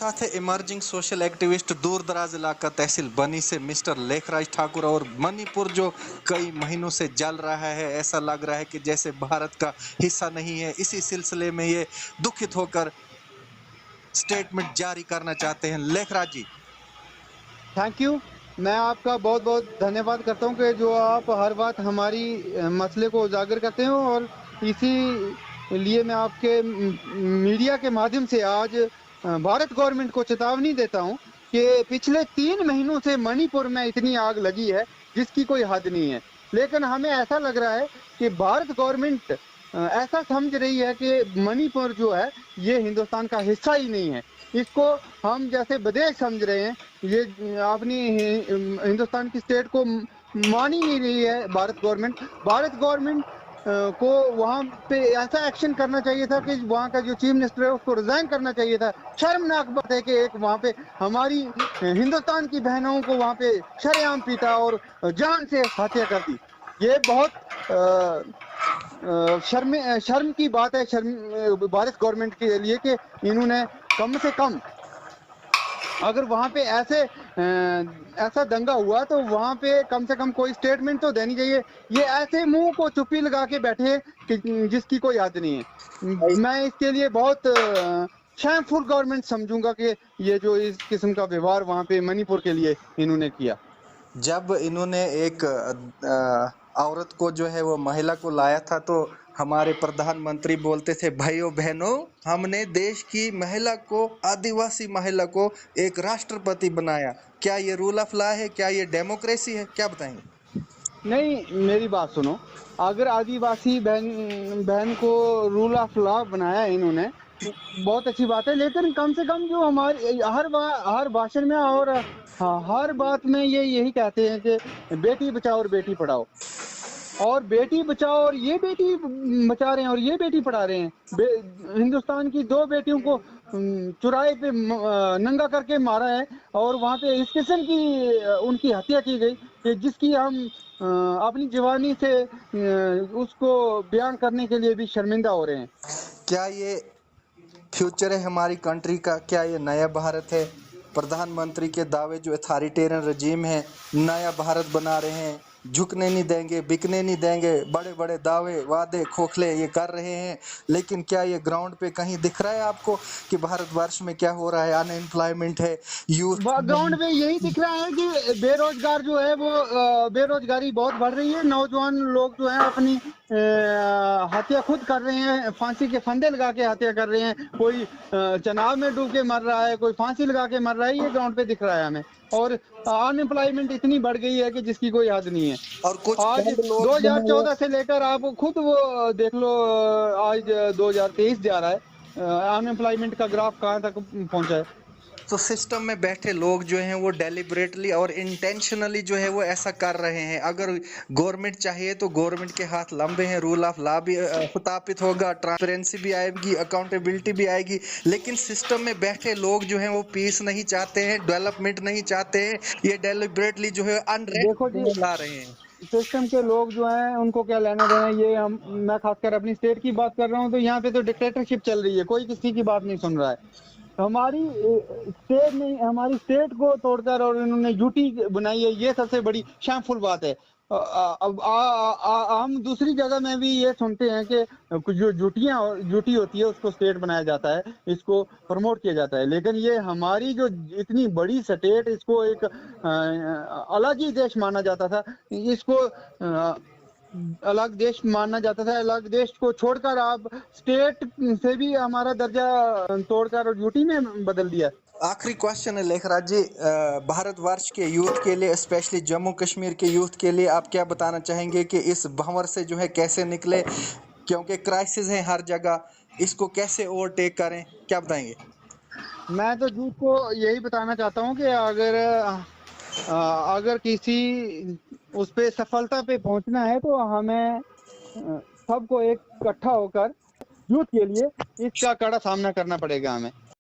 साथ है emerging social activist दूर दराज इलाका तहसील बनी से मिस्टर लेखराज ठाकुर। और मणिपुर जो कई महीनों से जल रहा है, ऐसा लग रहा है कि जैसे भारत का हिस्सा नहीं है। इसी सिलसिले में ये दुखित होकर स्टेटमेंट जारी करना चाहते हैं। लेखराज जी, थैंक यू। मैं आपका बहुत बहुत धन्यवाद करता हूं कि जो आप हर बात हमारी मसले को उजागर करते हो, और इसी लिए मैं आपके मीडिया के माध्यम से आज भारत गवर्नमेंट को चेतावनी देता हूं कि पिछले 3 महीनों से मणिपुर में इतनी आग लगी है जिसकी कोई हद नहीं है। लेकिन हमें ऐसा लग रहा है कि भारत गवर्नमेंट ऐसा समझ रही है कि मणिपुर जो है ये हिंदुस्तान का हिस्सा ही नहीं है। इसको हम जैसे विदेश समझ रहे हैं। ये अपनी हिंदुस्तान की स्टेट को मान ही नहीं रही है भारत गवर्नमेंट। भारत गवर्नमेंट को वहां पे ऐसा एक्शन करना चाहिए था कि वहां का जो चीफ मिनिस्टर है उसको रिजाइन करना चाहिए था। शर्मनाक बात है कि एक वहां पे हमारी हिंदुस्तान की बहनों को वहां पे शरेआम पीटा और जान से हत्या कर दी। ये बहुत शर्म की बात है, शर्म भारत गवर्नमेंट के लिए कि इन्होंने कम से कम अगर वहां पे ऐसा दंगा हुआ तो वहां पे कम से कम कोई स्टेटमेंट तो देनी चाहिए। ये ऐसे मुंह को चुप्पी लगा के बैठे कि जिसकी कोई याद नहीं है। मैं इसके लिए बहुत शेमफुल गवर्नमेंट समझूंगा कि ये जो इस किस्म का व्यवहार वहां पे मणिपुर के लिए इन्होंने किया। जब इन्होंने एक औरत को जो है वो महिला को लाया था तो हमारे प्रधानमंत्री बोलते थे, भाइयों बहनों, हमने देश की महिला को, आदिवासी महिला को एक राष्ट्रपति बनाया। क्या ये रूल ऑफ लॉ है? क्या ये डेमोक्रेसी है? क्या बताएंगे? नहीं, मेरी बात सुनो। अगर आदिवासी बहन को रूल ऑफ लॉ बनाया इन्होंने, बहुत अच्छी बात है। लेकिन कम से कम जो हमारे हर भाषण में और हर बात में ये यही कहते हैं कि बेटी बचाओ और बेटी पढ़ाओ, और बेटी बचाओ और ये बेटी बचा रहे हैं और ये बेटी पढ़ा रहे हैं। हिंदुस्तान की 2 बेटियों को चुराए पे नंगा करके मारा है, और वहां पे इस किस्म की उनकी हत्या की गई कि जिसकी हम अपनी जवानी से उसको बयान करने के लिए भी शर्मिंदा हो रहे हैं। क्या ये फ्यूचर है हमारी कंट्री का? क्या ये नया भारत है? प्रधानमंत्री के दावे जो अथॉरिटेरियन रजीम है, नया भारत बना रहे हैं, झुकने नहीं देंगे, बिकने नहीं देंगे, बड़े बड़े दावे वादे खोखले ये कर रहे हैं। लेकिन क्या ये ग्राउंड पे कहीं दिख रहा है आपको कि भारतवर्ष में क्या हो रहा है? अनएम्प्लॉयमेंट है, यूथ। ग्राउंड में यही दिख रहा है कि बेरोजगार जो है वो बेरोजगारी बहुत बढ़ रही है। नौजवान लोग जो है अपनी हत्या खुद कर रहे हैं, फांसी के फंदे लगा के हत्या कर रहे हैं। कोई चनाव में डूब के मर रहा है, कोई फांसी लगा के मर रहा है। ये ग्राउंड पे दिख रहा है हमें। और अनएम्प्लॉयमेंट इतनी बढ़ गई है कि जिसकी कोई हद नहीं है। और कुछ आज लोग जो हैं वो 2014 से लेकर आप खुद वो देख लो, आज 2023 जा रहा है। अनएम्प्लॉयमेंट का ग्राफ कहाँ तक पहुंचा है। तो सिस्टम में बैठे लोग जो हैं वो डेलिबरेटली और इंटेंशनली जो है वो ऐसा कर रहे हैं। अगर गवर्नमेंट चाहिए तो गवर्नमेंट के हाथ लंबे हैं, रूल ऑफ लॉ भी स्थापित होगा, ट्रांसपेरेंसी भी आएगी, अकाउंटेबिलिटी भी आएगी। लेकिन सिस्टम में बैठे लोग जो हैं वो पीस नहीं चाहते हैं, डेवलपमेंट नहीं चाहते हैं। ये डेलिबरेटली जो है देखो जी, अनरेस्ट ला रहे हैं। सिस्टम के लोग जो हैं उनको क्या लेना देना। ये मैं खासकर अपनी स्टेट की बात कर रहा हूँ, तो यहाँ पे तो डिक्टेटरशिप चल रही है, कोई किसी की बात नहीं सुन रहा है। हमारी स्टेट नहीं, हमारी स्टेट को तोड़कर और इन्होंने यूटी बनाई है, ये सबसे बड़ी शेमफुल बात है। अब हम दूसरी जगह में भी ये सुनते हैं कि कुछ जो यूटी होती है उसको स्टेट बनाया जाता है, इसको प्रमोट किया जाता है। लेकिन ये हमारी जो इतनी बड़ी स्टेट, इसको एक अलग ही देश माना जाता था। इसको अलग देश मानना जाता था। अलग देश को छोड़कर आप स्टेट से भी हमारा दर्जा तोड़कर यूटी में बदल दिया। आखिरी क्वेश्चन है लेखराज जी, भारतवर्ष के यूथ के लिए, स्पेशली जम्मू कश्मीर के यूथ के लिए आप क्या बताना चाहेंगे कि इस भंवर से जो है कैसे निकले? क्योंकि क्राइसिस है हर जगह, इसको कैसे ओवरटेक करें? क्या बताएंगे? मैं तो यूथ को यही बताना चाहता हूँ कि अगर किसी उस पे सफलता पे पहुंचना है तो हमें सबको एक इकट्ठा होकर यूथ के लिए इसका कड़ा सामना करना पड़ेगा हमें।